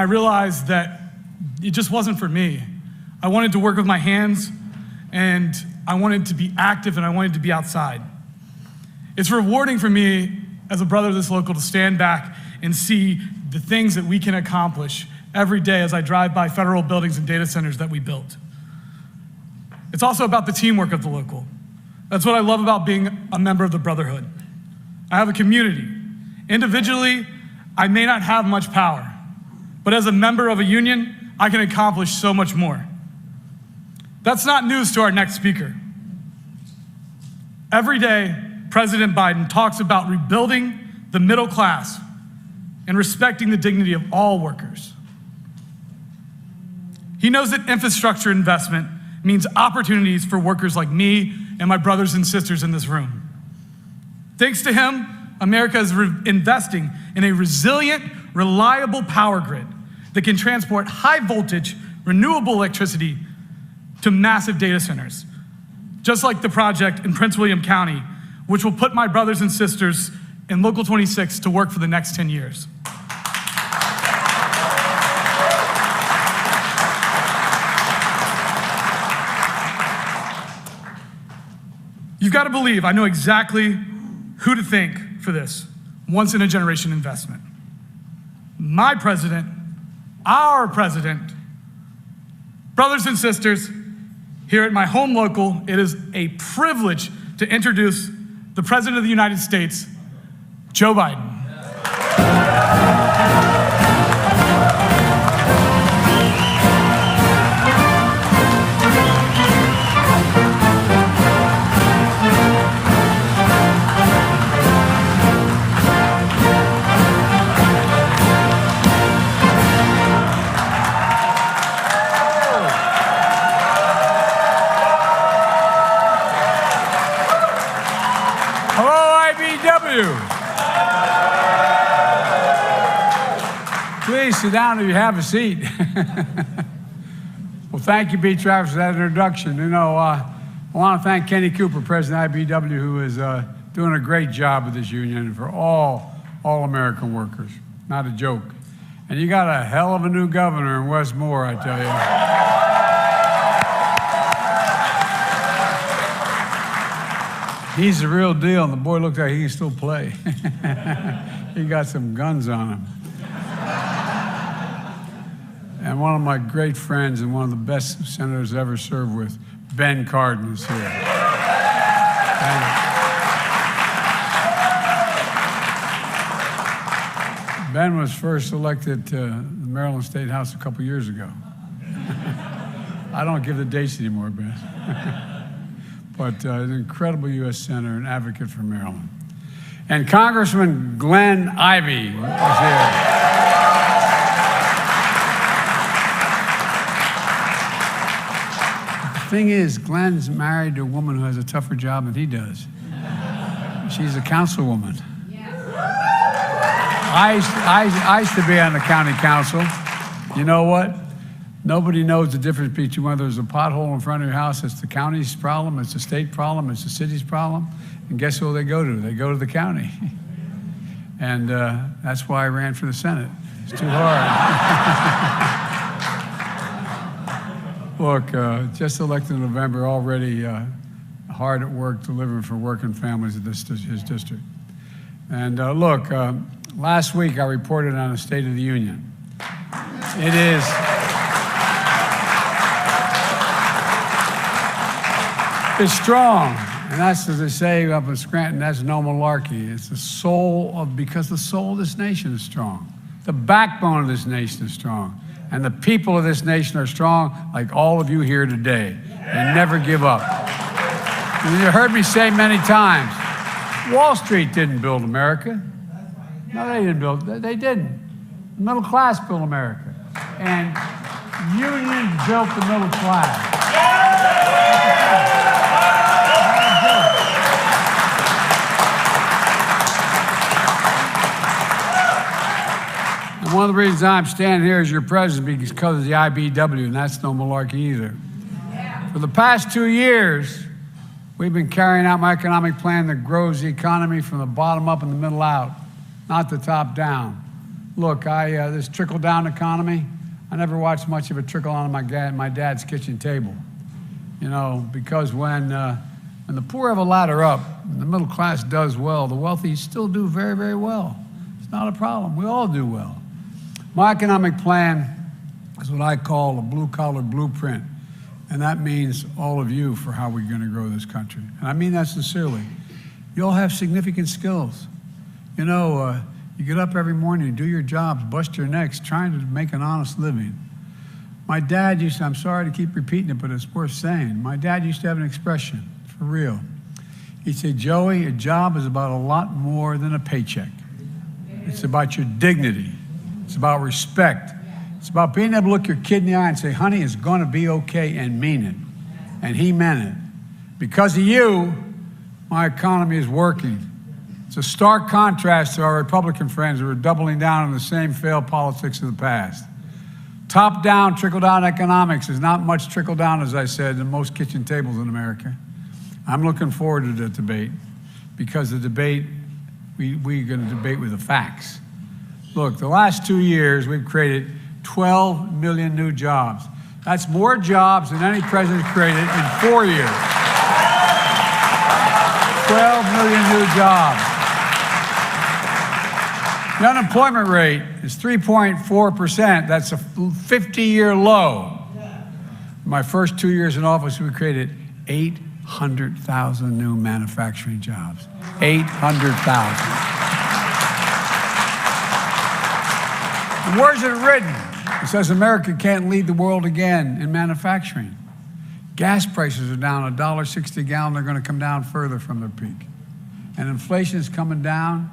I realized that it just wasn't for me. I wanted to work with my hands, and I wanted to be active, and I wanted to be outside. It's rewarding for me as a brother of this local to stand back and see the things that we can accomplish every day as I drive by federal buildings and data centers that we built. It's also about the teamwork of the local. That's what I love about being a member of the Brotherhood. I have a community. Individually, I may not have much power, but as a member of a union, I can accomplish so much more. That's not news to our next speaker. Every day, President Biden talks about rebuilding the middle class and respecting the dignity of all workers. He knows that infrastructure investment means opportunities for workers like me and my brothers and sisters in this room. Thanks to him, America is investing in a resilient, reliable power grid that can transport high voltage, renewable electricity to massive data centers, just like the project in Prince William County, which will put my brothers and sisters in Local 26 to work for the next 10 years. You've got to believe I know exactly who to thank for this once-in-a-generation investment. My president, our president, brothers and sisters, here at my home local, it is a privilege to introduce the President of the United States, Joe Biden. Please sit down if you have a seat. Well, thank you, B. Travis, for that introduction. You know, I want to thank Kenny Cooper, President of IBEW, who is doing a great job with this union and for all American workers. Not a joke. And you got a hell of a new governor in Wes Moore, I tell you. He's the real deal, and the boy looks like he can still play. He got some guns on him. And one of my great friends and one of the best senators ever served with, Ben Cardin, is here. Ben was first elected to the Maryland State House a couple years ago. I don't give the dates anymore, Ben. But an incredible U.S. Senator and advocate for Maryland. And Congressman Glenn Ivey is here. The thing is, Glenn's married to a woman who has a tougher job than he does. She's a councilwoman. I used to be on the county council. You know what? Nobody knows the difference between whether there's a pothole in front of your house, it's the county's problem, it's the state problem, it's the city's problem. And guess who they go to? They go to the county. And that's why I ran for the Senate. It's too hard. Look, just elected in November, already hard at work delivering for working families in his district. And look, last week I reported on the State of the Union. It is. It's strong, and that's, as they say up in Scranton, that's no malarkey. It's the soul of, because the soul of this nation is strong. The backbone of this nation is strong. And the people of this nation are strong, like all of you here today. They never give up. And you heard me say many times, Wall Street didn't build America. No, they didn't build, they didn't. The middle class built America. And unions built the middle class. One of the reasons I'm standing here as your president is because of the IBEW, and that's no malarkey either. For the past 2 years, we've been carrying out my economic plan that grows the economy from the bottom up and the middle out, not the top down. Look, this trickle-down economy, I never watched much of it trickle on my dad's kitchen table. You know, because when the poor have a ladder up, and the middle class does well, the wealthy still do very, very well. It's not a problem. We all do well. My economic plan is what I call a blue-collar blueprint, and that means all of you for how we're going to grow this country. And I mean that sincerely. You all have significant skills. You know, you get up every morning, you do your jobs, bust your necks, trying to make an honest living. My dad used to, I'm sorry to keep repeating it, but it's worth saying. My dad used to have an expression, for real. He'd say, Joey, a job is about a lot more than a paycheck. It's about your dignity. It's about respect. It's about being able to look your kid in the eye and say, honey, it's going to be okay, and mean it. And he meant it. Because of you, my economy is working. It's a stark contrast to our Republican friends who are doubling down on the same failed politics of the past. Top-down, trickle-down economics is not much trickle-down, as I said, in most kitchen tables in America. I'm looking forward to the debate, because the debate, we're going to debate with the facts. Look, the last 2 years, we've created 12 million new jobs. That's more jobs than any president created in 4 years. 12 million new jobs. The unemployment rate is 3.4%. That's a 50-year low. In my first 2 years in office, we created 800,000 new manufacturing jobs. 800,000. And where's it written? It says America can't lead the world again in manufacturing. Gas prices are down $1.60 a gallon. They're going to come down further from their peak. And inflation is coming down.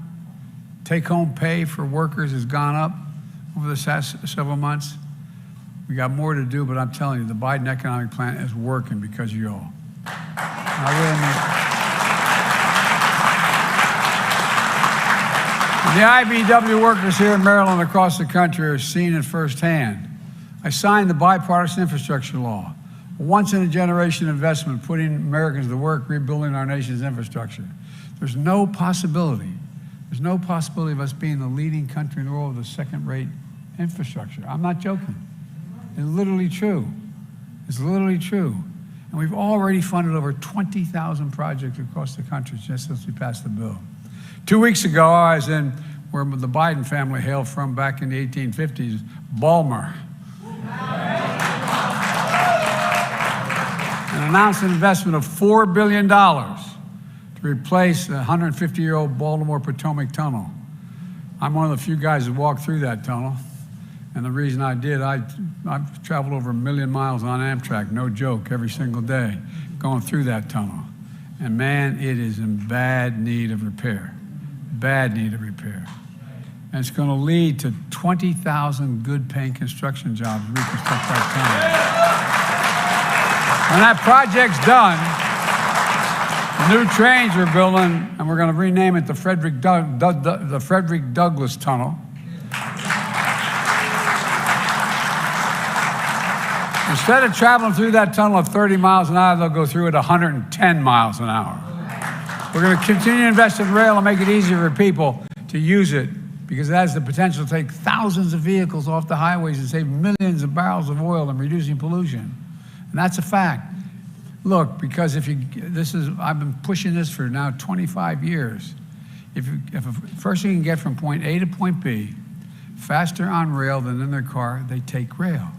Take-home pay for workers has gone up over the past several months. We got more to do, but I'm telling you, the Biden economic plan is working because of you all. I really mean it. The IBEW workers here in Maryland and across the country are seeing it firsthand. I signed the bipartisan infrastructure law, a once-in-a-generation investment putting Americans to work, rebuilding our nation's infrastructure. There's no possibility of us being the leading country in the world with a second-rate infrastructure. I'm not joking. It's literally true. It's literally true. And we've already funded over 20,000 projects across the country just since we passed the bill. 2 weeks ago, I was in where the Biden family hailed from back in the 1850s, Balmer. And announced an investment of $4 billion to replace the 150-year-old Baltimore Potomac Tunnel. I'm one of the few guys that walked through that tunnel. And the reason I did, I've traveled over 1 million miles on Amtrak, no joke, every single day, going through that tunnel. And man, it is in bad need of repair. Bad need of repair. And it's going to lead to 20,000 good-paying construction jobs to reconstruct that tunnel. When that project's done, the new trains we're building, and we're going to rename it the Frederick Douglass Tunnel. Instead of traveling through that tunnel at 30 miles an hour, they'll go through it 110 miles an hour. We're going to continue to invest in rail and make it easier for people to use it, because it has the potential to take thousands of vehicles off the highways and save millions of barrels of oil and reducing pollution. And that's a fact. Look, because I've been pushing this for now 25 years. If a person can get from point A to point B faster on rail than in their car, they take rail.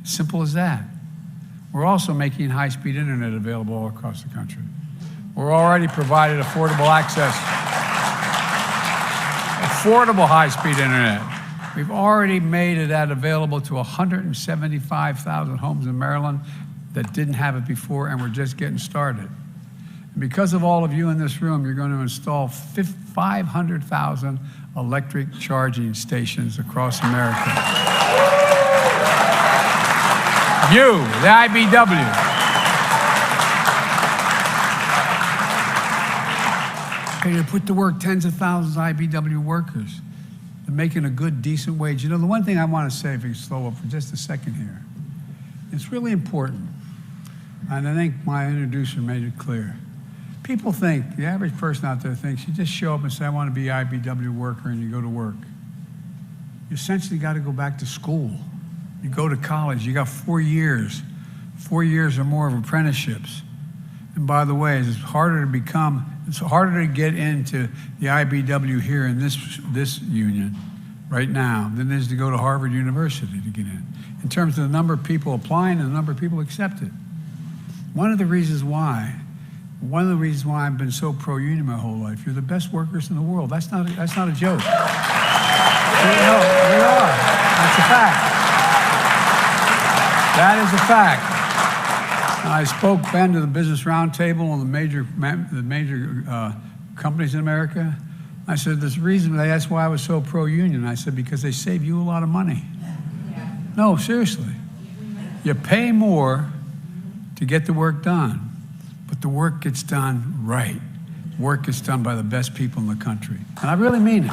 Simple as that. We're also making high-speed internet available all across the country. We're already provided affordable access, affordable high-speed internet. We've already made that available to 175,000 homes in Maryland that didn't have it before, and we're just getting started. And because of all of you in this room, you're going to install 500,000 electric charging stations across America. You, the IBEW. Okay, you put to work tens of thousands of IBEW workers. They're making a good, decent wage. You know, the one thing I want to say, if you can slow up for just a second here, it's really important, and I think my introducer made it clear. People think, the average person out there thinks, you just show up and say, I want to be an IBEW worker, and you go to work. you essentially got to go back to school. You go to college, you got 4 years or more of apprenticeships. And by the way, it's harder to get into the IBW here in this union right now than it is to go to Harvard University to get in terms of the number of people applying and the number of people accepted. One of the reasons why I've been so pro-union my whole life, you're the best workers in the world. That's not a joke. No, we are. That's a fact. That is a fact. I spoke, Ben, to the Business Roundtable and the major companies in America. I said, there's a reason. They asked why I was so pro-union. I said, because they save you a lot of money. No, seriously. You pay more to get the work done, but the work gets done right. Work gets done by the best people in the country. And I really mean it.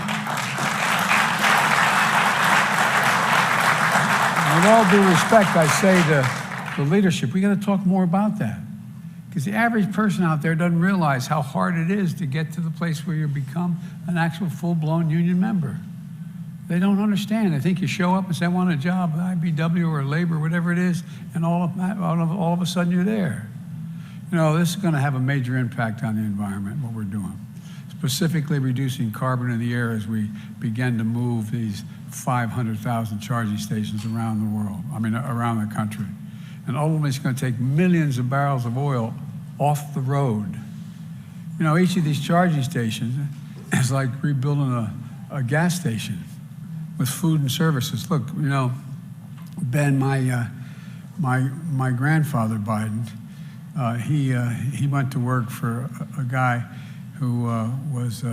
And with all due respect, I say to the leadership, we got to talk more about that. Because the average person out there doesn't realize how hard it is to get to the place where you become an actual full-blown union member. They don't understand. They think you show up and say, I want a job at IBW or labor, whatever it is, and all of a sudden you're there. You know, this is going to have a major impact on the environment, what we're doing. Specifically reducing carbon in the air as we begin to move these 500,000 charging stations around around the country. And ultimately, it's going to take millions of barrels of oil off the road. You know, each of these charging stations is like rebuilding a gas station with food and services. Look, you know, Ben, my grandfather Biden, he went to work for a guy who was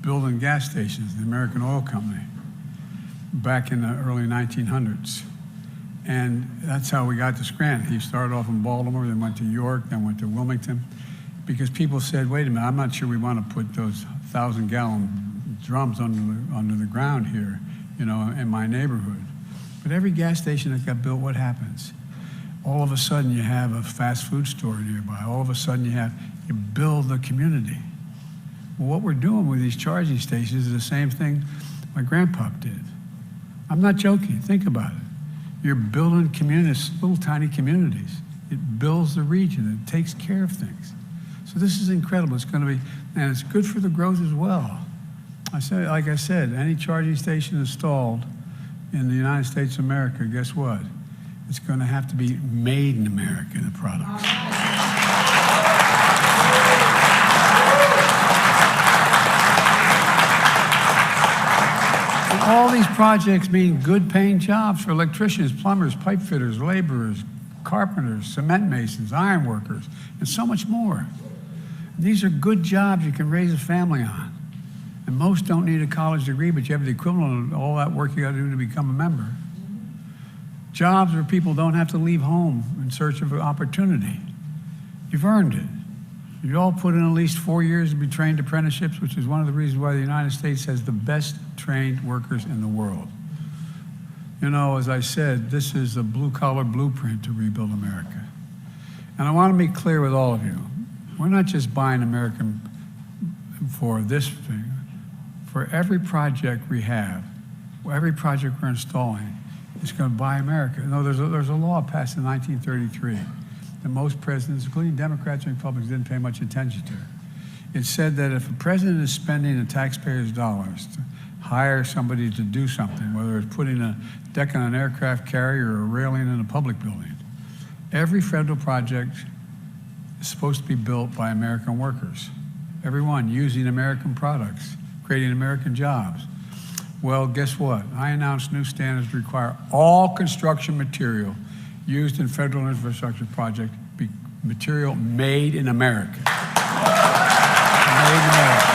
building gas stations, the American Oil Company, back in the early 1900s. And that's how we got to Scranton. He started off in Baltimore, then went to York, then went to Wilmington, because people said, wait a minute, I'm not sure we want to put those 1,000-gallon drums under the ground here, you know, in my neighborhood. But every gas station that got built, what happens? All of a sudden you have a fast food store nearby. All of a sudden you build the community. Well, what we're doing with these charging stations is the same thing my grandpa did. I'm not joking, think about it. You're building communities, little tiny communities. It builds the region, it takes care of things. So this is incredible. It's going to be, and it's good for the growth as well. Like I said, any charging station installed in the United States of America, guess what? It's going to have to be made in America, the products. And all these projects mean good paying jobs for electricians, plumbers, pipe fitters, laborers, carpenters, cement masons, iron workers, and so much more. These are good jobs you can raise a family on. And most don't need a college degree, but you have the equivalent of all that work you got to do to become a member. Jobs where people don't have to leave home in search of an opportunity. You've earned it. You all put in at least 4 years to be trained apprenticeships, which is one of the reasons why the United States has the best trained workers in the world. You know, as I said, this is a blue-collar blueprint to rebuild America. And I want to be clear with all of you. We're not just buying American for this thing. For every project we have, every project we're installing, it's going to buy America. No, there's a law passed in 1933 that most presidents, including Democrats and Republicans, didn't pay much attention to. It said that if a president is spending the taxpayers' dollars to hire somebody to do something, whether it's putting a deck on an aircraft carrier or a railing in a public building, every federal project is supposed to be built by American workers. Everyone using American products, creating American jobs. Well, guess what? I announced new standards to require all construction material used in federal infrastructure projects be material made in America. Made in America.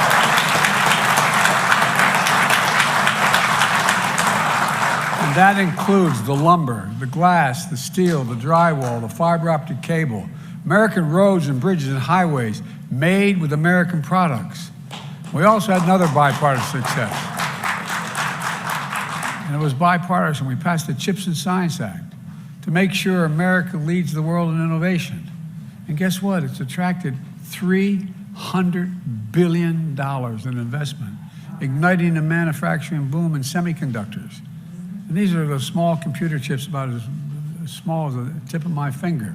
And that includes the lumber, the glass, the steel, the drywall, the fiber optic cable, American roads and bridges and highways made with American products. We also had another bipartisan success. And it was bipartisan. We passed the CHIPS and Science Act to make sure America leads the world in innovation. And guess what? It's attracted $300 billion in investment igniting the manufacturing boom in semiconductors. And these are the small computer chips about as small as the tip of my finger.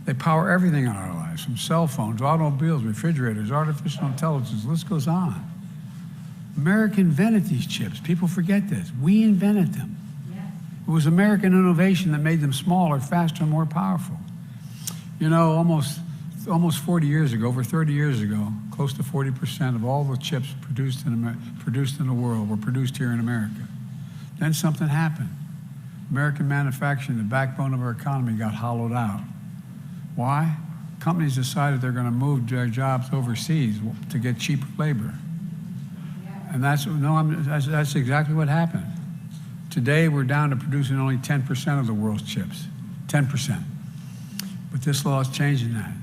They power everything in our lives, from cell phones, automobiles, refrigerators, artificial intelligence, the list goes on. America invented these chips. People forget this. We invented them. It was American innovation that made them smaller, faster, and more powerful. You know, almost 40 years ago, over 30 years ago, close to 40% of all the chips produced in the world were produced here in America. Then something happened. American manufacturing, the backbone of our economy, got hollowed out. Why? Companies decided they're going to move their jobs overseas to get cheaper labor. And that's exactly what happened. Today, we're down to producing only 10% of the world's chips, 10%. But this law is changing that.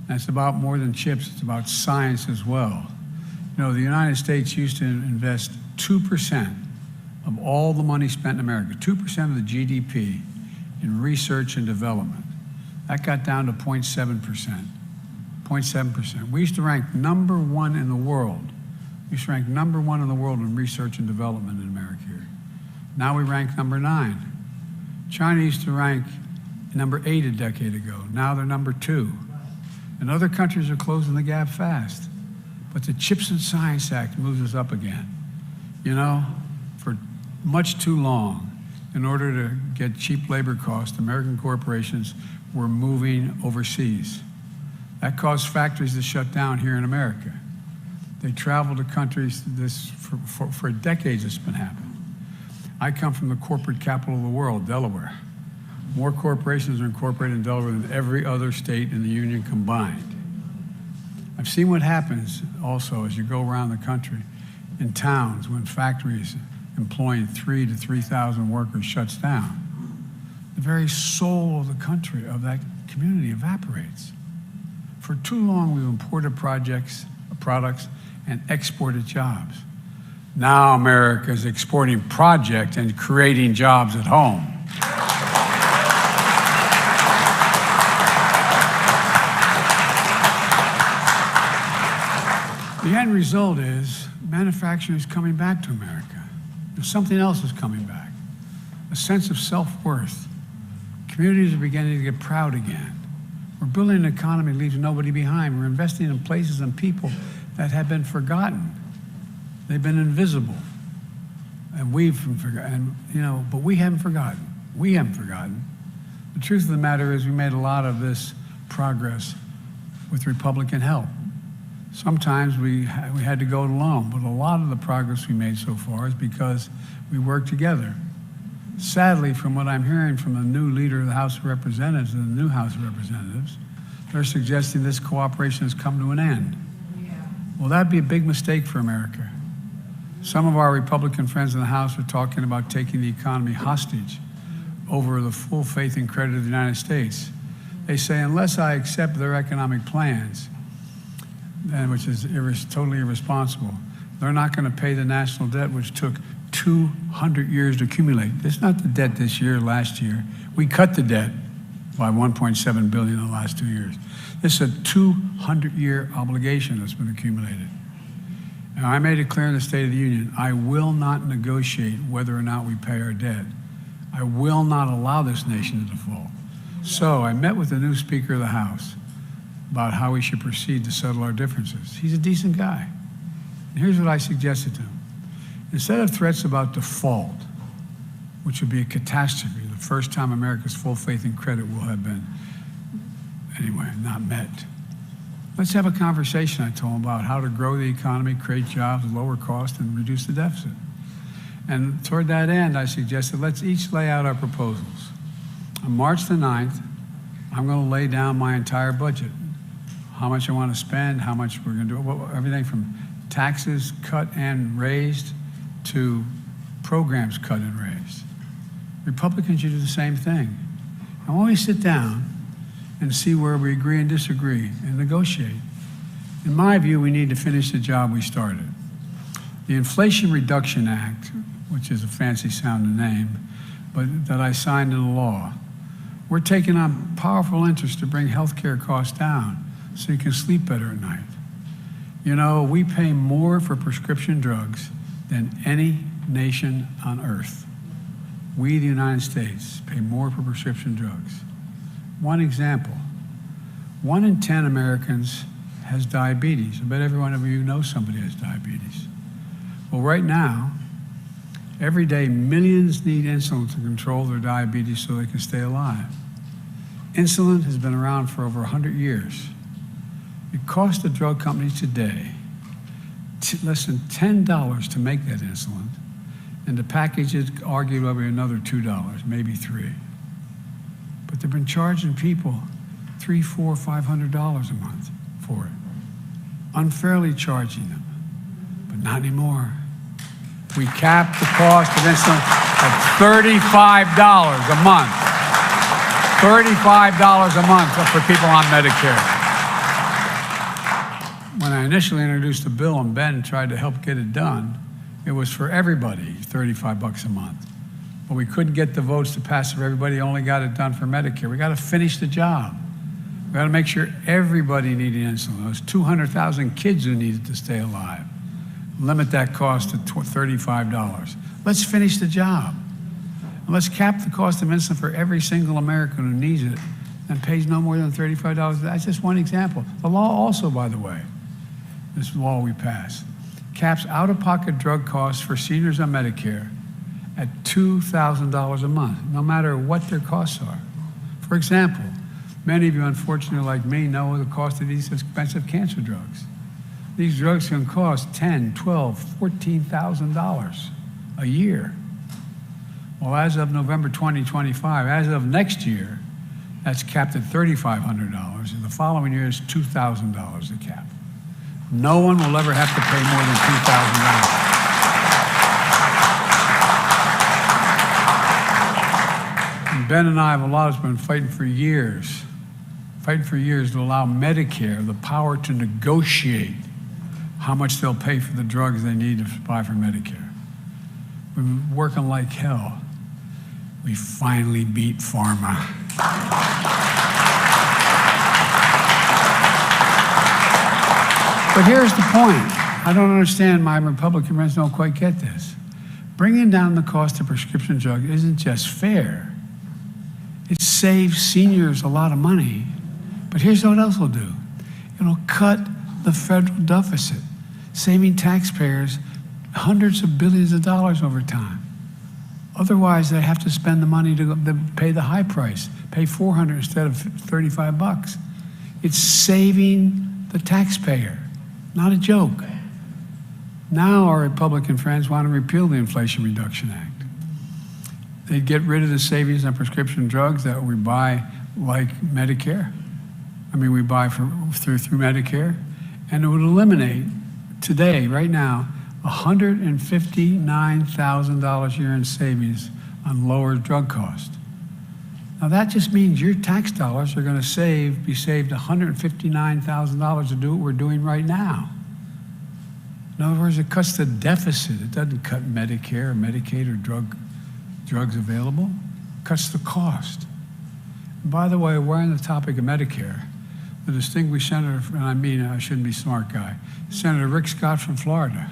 And it's about more than chips, it's about science as well. You know, the United States used to invest 2% of all the money spent in America, 2% of the GDP in research and development. That got down to 0.7%, 0.7%. We used to rank #1 in the world. We used to rank #1 in the world in research and development in America here. Now we rank #9. China used to rank #8 a decade ago. Now they're #2. And other countries are closing the gap fast. But the Chips and Science Act moves us up again. You know, for much too long, in order to get cheap labor costs, American corporations were moving overseas. That caused factories to shut down here in America. They traveled to countries, for decades it's been happening. I come from the corporate capital of the world, Delaware. More corporations are incorporated in Delaware than every other state in the union combined. I've seen what happens also as you go around the country in towns when factories employing 3,000 to 3,000 workers shuts down. The very soul of the country, of that community, evaporates. For too long, we've imported products and exported jobs. Now America is exporting projects and creating jobs at home. The end result is manufacturing is coming back to America. And something else is coming back, a sense of self-worth. Communities are beginning to get proud again. We're building an economy that leaves nobody behind. We're investing in places and people that have been forgotten. They've been invisible. And we've forgotten, but we haven't forgotten. We haven't forgotten. The truth of the matter is we made a lot of this progress with Republican help. Sometimes we had to go it alone, but a lot of the progress we made so far is because we worked together. Sadly, from what I'm hearing from the new leader of the House of Representatives and the new House of Representatives, they're suggesting this cooperation has come to an end. Well, that'd be a big mistake for America. Some of our Republican friends in the House are talking about taking the economy hostage over the full faith and credit of the United States. They say, unless I accept their economic plans, which is totally irresponsible, they're not going to pay the national debt, which took 200 years to accumulate. It's not the debt this year, last year. We cut the debt by $1.7 billion in the last 2 years. This is a 200-year obligation that's been accumulated. And I made it clear in the State of the Union, I will not negotiate whether or not we pay our debt. I will not allow this nation to default. So I met with the new Speaker of the House about how we should proceed to settle our differences. He's a decent guy. And here's what I suggested to him. Instead of threats about default, which would be a catastrophe, the first time America's full faith and credit will have been, anyway, not met. Let's have a conversation, I told him, about how to grow the economy, create jobs, lower costs, and reduce the deficit. And toward that end, I suggested let's each lay out our proposals. On March the 9th, I'm going to lay down my entire budget, how much I want to spend, how much we're going to do, everything from taxes cut and raised to programs cut and raised. Republicans should do the same thing. And when we sit down and see where we agree and disagree and negotiate, in my view, we need to finish the job we started. The Inflation Reduction Act, which is a fancy sounding name, but that I signed into law, we're taking on powerful interest to bring healthcare costs down so you can sleep better at night. You know, we pay more for prescription drugs than any nation on earth. We, the United States, pay more for prescription drugs. One example, 1 in 10 Americans has diabetes. I bet every one of you knows somebody has diabetes. Well, right now, every day, millions need insulin to control their diabetes so they can stay alive. Insulin has been around for over 100 years. It costs the drug companies today less than $10 to make that insulin, and to package it, arguably another $2, maybe $3. But they've been charging people $300, $400, $500 a month for it, unfairly charging them, but not anymore. We capped the cost of insulin at $35 a month. $35 a month for people on Medicare. When I initially introduced the bill and Ben tried to help get it done, it was for everybody, $35 a month. But we couldn't get the votes to pass for everybody, only got it done for Medicare. We got to finish the job. We got to make sure everybody needed insulin. Those 200,000 kids who needed to stay alive. Limit that cost to $35. Let's finish the job. And let's cap the cost of insulin for every single American who needs it and pays no more than $35. That's just one example. The law also, by the way, this law we passed, caps out-of-pocket drug costs for seniors on Medicare at $2,000 a month, no matter what their costs are. For example, many of you, unfortunately, like me, know the cost of these expensive cancer drugs. These drugs can cost $10,000, $12,000, $14,000 a year. Well, as of November 2025, as of next year, that's capped at $3,500, and the following year is $2,000 a cap. No one will ever have to pay more than $2,000. And Ben and I have a lot of been fighting for years to allow Medicare the power to negotiate how much they'll pay for the drugs they need to buy for Medicare. We've been working like hell. We finally beat pharma. But here's the point. I don't understand, my Republican friends don't quite get this. Bringing down the cost of prescription drugs isn't just fair. It saves seniors a lot of money. But here's what else it'll do. It'll cut the federal deficit, saving taxpayers hundreds of billions of dollars over time. Otherwise, they have to spend the money to pay the high price, pay $400 instead of $35. It's saving the taxpayer, not a joke. Now our Republican friends want to repeal the Inflation Reduction Act. They'd get rid of the savings on prescription drugs that we buy like Medicare. We buy through Medicare, and it would eliminate today, right now, $159,000 a year in savings on lower drug cost. Now that just means your tax dollars are going to be saved $159,000 to do what we're doing right now. In other words, it cuts the deficit. It doesn't cut Medicare or Medicaid or drugs available. It cuts the cost. And by the way, we're on the topic of Medicare. The distinguished senator, and I shouldn't be a smart guy, Senator Rick Scott from Florida,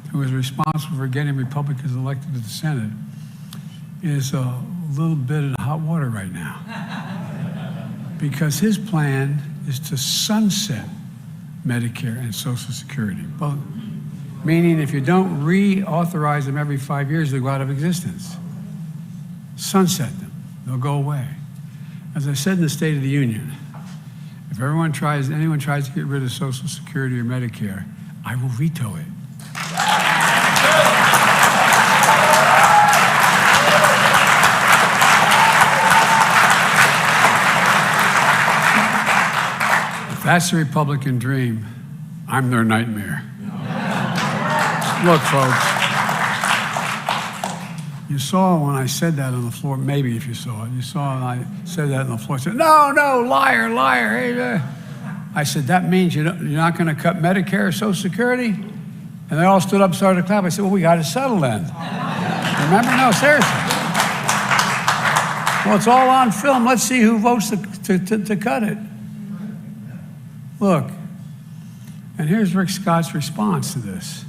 who is responsible for getting Republicans elected to the Senate, is a little bit in hot water right now. Because his plan is to sunset Medicare and Social Security, both. Meaning if you don't reauthorize them every 5 years, they go out of existence. Sunset them, they'll go away. As I said in the State of the Union, if anyone tries to get rid of Social Security or Medicare, I will veto it. If that's the Republican dream, I'm their nightmare. Look, folks, you saw when I said that on the floor, maybe if you saw it, you saw when I said that on the floor, I said, no, liar, liar. I said, that means you're not going to cut Medicare or Social Security? And they all stood up and started to clap. I said, well, we got to settle then. Remember? No, seriously. Well, it's all on film. Let's see who votes to cut it. Look, And here's Rick Scott's response to this.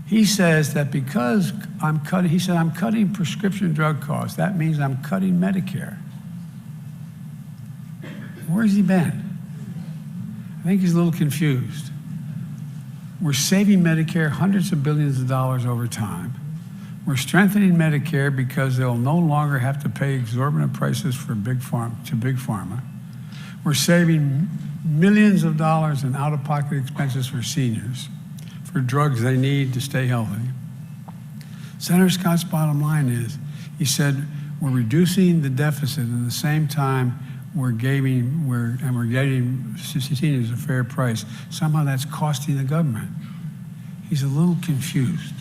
He says that because I'm cutting prescription drug costs, that means I'm cutting Medicare. Where's he been? I think he's a little confused. We're saving Medicare hundreds of billions of dollars over time. We're strengthening Medicare because they'll no longer have to pay exorbitant prices for Big Pharma. We're saving millions of dollars in out-of-pocket expenses for seniors, for drugs they need to stay healthy. Senator Scott's bottom line is, he said, we're reducing the deficit and at the same time we're getting seniors a fair price. Somehow that's costing the government. He's a little confused.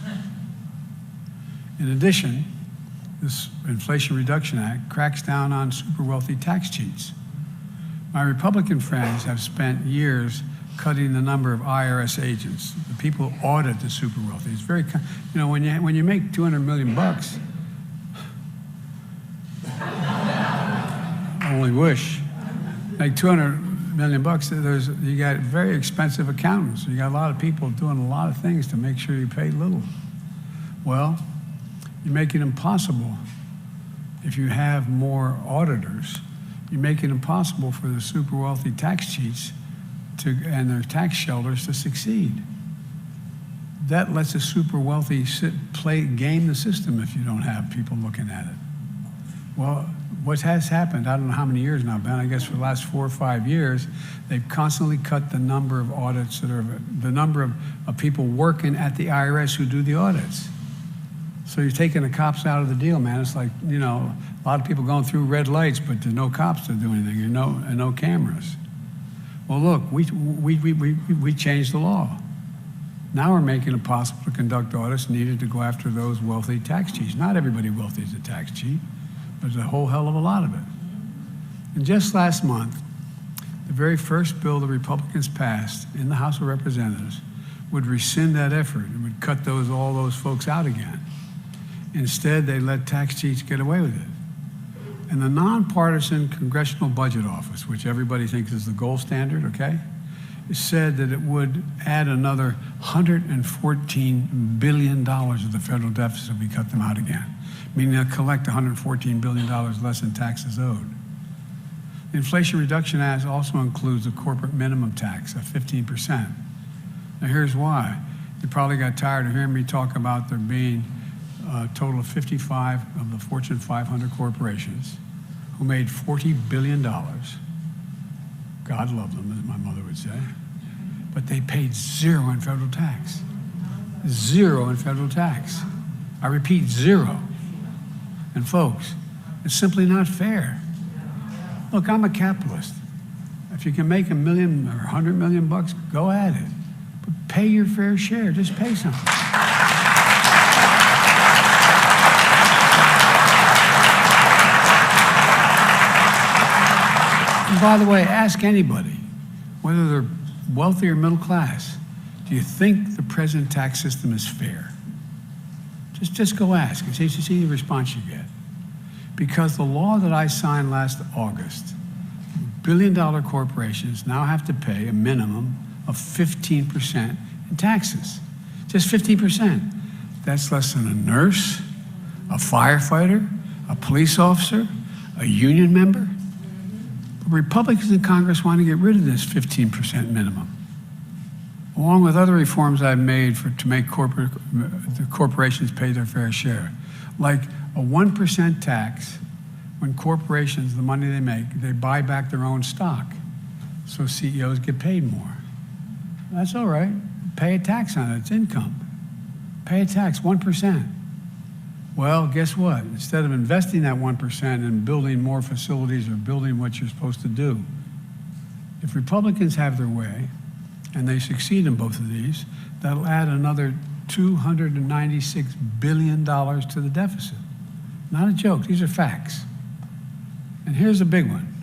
In addition, this Inflation Reduction Act cracks down on super wealthy tax cheats. My Republican friends have spent years cutting the number of IRS agents, the people who audit the super wealthy. It's very, when you make $200 million, I only wish, like $200 million, you got very expensive accountants. You got a lot of people doing a lot of things to make sure you pay little. Well, you make it impossible if you have more auditors. You make it impossible for the super wealthy tax cheats and their tax shelters to succeed. That lets the super wealthy game the system if you don't have people looking at it. Well, what has happened, I don't know how many years now, Ben, I guess for the last 4 or 5 years, they've constantly cut the number of audits the number of people working at the IRS who do the audits. So you're taking the cops out of the deal, man. It's like, a lot of people going through red lights, but there's no cops to do anything, and no cameras. Well, look, we changed the law. Now we're making it possible to conduct audits needed to go after those wealthy tax cheats. Not everybody wealthy is a tax cheat, but there's a whole hell of a lot of it. And just last month, the very first bill the Republicans passed in the House of Representatives would rescind that effort and would cut all those folks out again. Instead, they let tax cheats get away with it. And the nonpartisan Congressional Budget Office, which everybody thinks is the gold standard, okay, it said that it would add another $114 billion of the federal deficit if we cut them out again, meaning they'll collect $114 billion less in taxes owed. The Inflation Reduction Act also includes a corporate minimum tax of 15%. Now here's why. You probably got tired of hearing me talk about there being a total of 55 of the Fortune 500 corporations who made $40 billion. God love them, as my mother would say. But they paid zero in federal tax. Zero in federal tax. I repeat, zero. And folks, it's simply not fair. Look, I'm a capitalist. If you can make $1 million or $100 million, go at it. But pay your fair share, just pay something. And by the way, ask anybody, whether they're wealthy or middle class, do you think the present tax system is fair? Just go ask and see the response you get. Because the law that I signed last August, billion-dollar corporations now have to pay a minimum of 15% in taxes. Just 15%. That's less than a nurse, a firefighter, a police officer, a union member. Republicans in Congress want to get rid of this 15% minimum, along with other reforms I've made to make the corporations pay their fair share, like a 1% tax when corporations, the money they make, they buy back their own stock, so CEOs get paid more. That's all right. Pay a tax on it. It's income. Pay a tax, 1%. Well, guess what? Instead of investing that 1% in building more facilities or building what you're supposed to do, if Republicans have their way, and they succeed in both of these, that'll add another $296 billion to the deficit. Not a joke, these are facts. And here's a big one.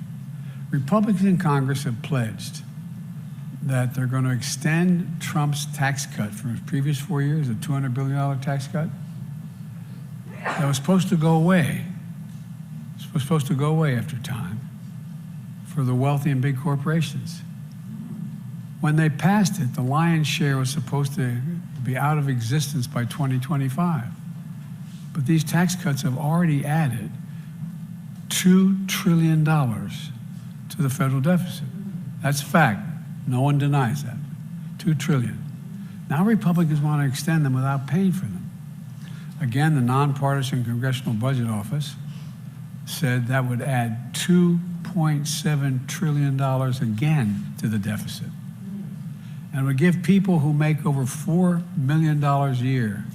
Republicans in Congress have pledged that they're going to extend Trump's tax cut from his previous 4 years, a $200 billion tax cut. That was supposed to go away. It was supposed to go away after time for the wealthy and big corporations. When they passed it, the lion's share was supposed to be out of existence by 2025. But these tax cuts have already added $2 trillion to the federal deficit. That's a fact. No one denies that. $2 trillion. Now Republicans want to extend them without paying for them. Again, the nonpartisan Congressional Budget Office said that would add $2.7 trillion again to the deficit. And would give people who make over $4 million a year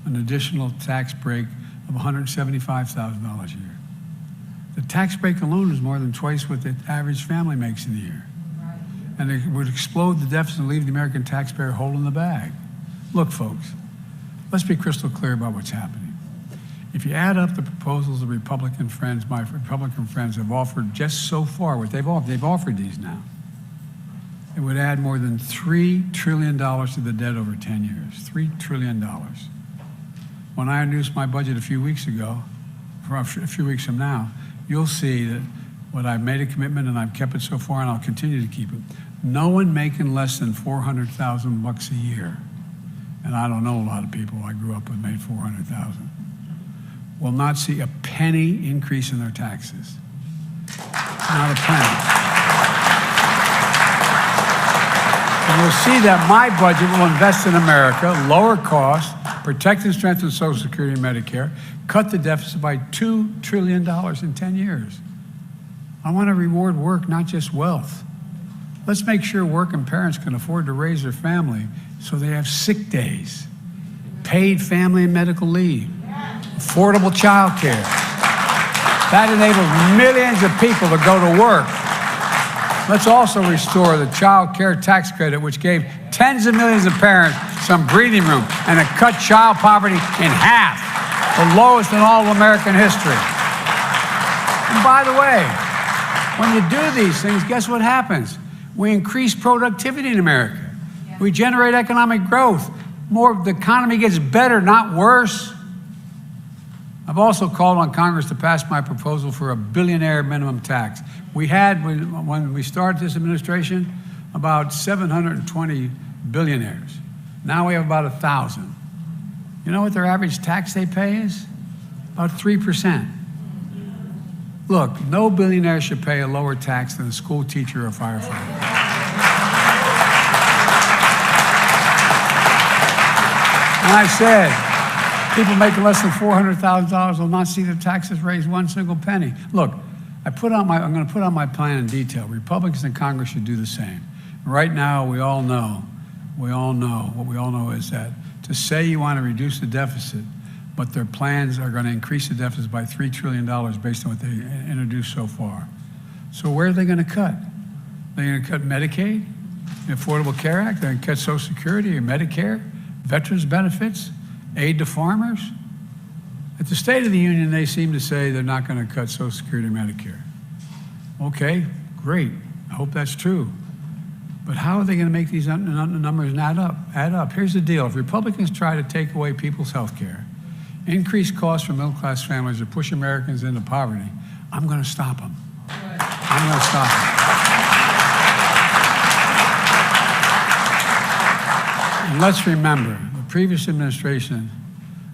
an additional tax break of $175,000 a year. The tax break alone is more than twice what the average family makes in a year. And it would explode the deficit and leave the American taxpayer holding the bag. Look, folks, let's be crystal clear about what's happening. If you add up the proposals of Republican friends, my Republican friends have offered just so far, what they've offered these now, it would add more than $3 trillion to the debt over 10 years, $3 trillion. When I introduced my budget a few weeks ago, a few weeks from now, you'll see that what I've made a commitment and I've kept it so far and I'll continue to keep it. No one making less than $400,000 a year, and I don't know a lot of people I grew up with made $400,000, will not see a penny increase in their taxes. Not a penny. And you'll see that my budget will invest in America, lower costs, protect and strengthen Social Security and Medicare, cut the deficit by $2 trillion in 10 years. I want to reward work, not just wealth. Let's make sure working parents can afford to raise their family so they have sick days, paid family and medical leave, affordable child care. That enables millions of people to go to work. Let's also restore the child care tax credit, which gave tens of millions of parents some breathing room, and it cut child poverty in half, the lowest in all of American history. And by the way, when you do these things, guess what happens? We increase productivity in America. We generate economic growth. The economy gets better, not worse. I've also called on Congress to pass my proposal for a billionaire minimum tax. We had, when we started this administration, about 720 billionaires. Now we have about 1,000. You know what their average tax they pay is? About 3%. Look, no billionaire should pay a lower tax than a school teacher or firefighter. And I said, people making less than $400,000 will not see their taxes raised one single penny. Look, I'm going to put on my plan in detail. Republicans in Congress should do the same. Right now, what we all know is that to say you want to reduce the deficit, but their plans are going to increase the deficit by $3 trillion based on what they introduced so far. So where are they going to cut? They're going to cut Medicaid, the Affordable Care Act, they're going to cut Social Security or Medicare, veterans benefits, aid to farmers. At the State of the Union, they seem to say they're not going to cut Social Security or Medicare. Okay, great. I hope that's true. But how are they going to make these numbers add up? Here's the deal. If Republicans try to take away people's health care, increase costs for middle-class families, or push Americans into poverty, I'm going to stop them. I'm going to stop them. And let's remember, the previous administration,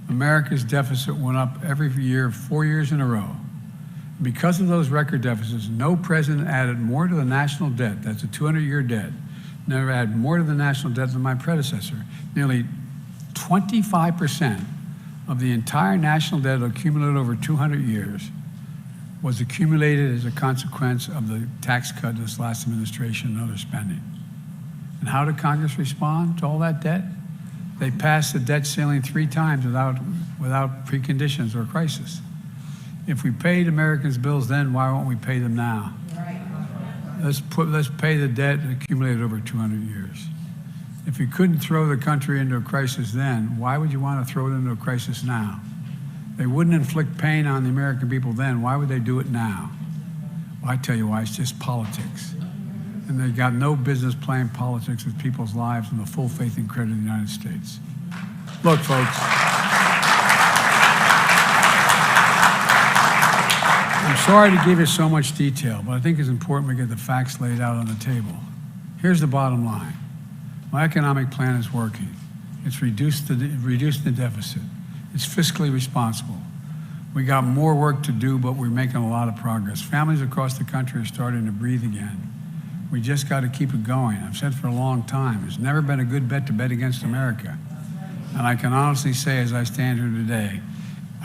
America's deficit went up every year, 4 years in a row. Because of those record deficits, no president added more to the national debt, that's a 200-year debt, never added more to the national debt than my predecessor. Nearly 25% of the entire national debt accumulated over 200 years was accumulated as a consequence of the tax cut of this last administration and other spending. And how did Congress respond to all that debt? They passed the debt ceiling 3 times without preconditions or crisis. If we paid Americans' bills then, why won't we pay them now? Let's pay the debt accumulated over 200 years. If you couldn't throw the country into a crisis then, why would you want to throw it into a crisis now? They wouldn't inflict pain on the American people then. Why would they do it now? Well, I tell you why, it's just politics. And they've got no business playing politics with people's lives and the full faith and credit of the United States. Look, folks, I'm sorry to give you so much detail, but I think it's important we get the facts laid out on the table. Here's the bottom line. My economic plan is working. It's reduced the deficit. It's fiscally responsible. We got more work to do, but we're making a lot of progress. Families across the country are starting to breathe again. We just got to keep it going. I've said for a long time, it's never been a good bet to bet against America. And I can honestly say, as I stand here today,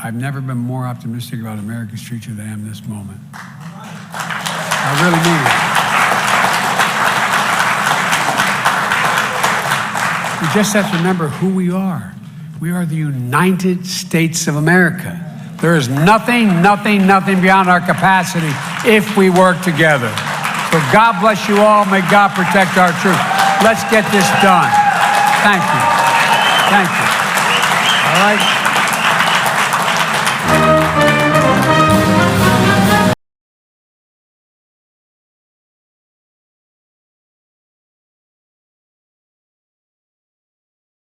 I've never been more optimistic about America's future than I am this moment. I really mean it. We just have to remember who we are. We are the United States of America. There is nothing beyond our capacity if we work together. So God bless you all. May God protect our troops. Let's get this done. Thank you. Thank you. All right.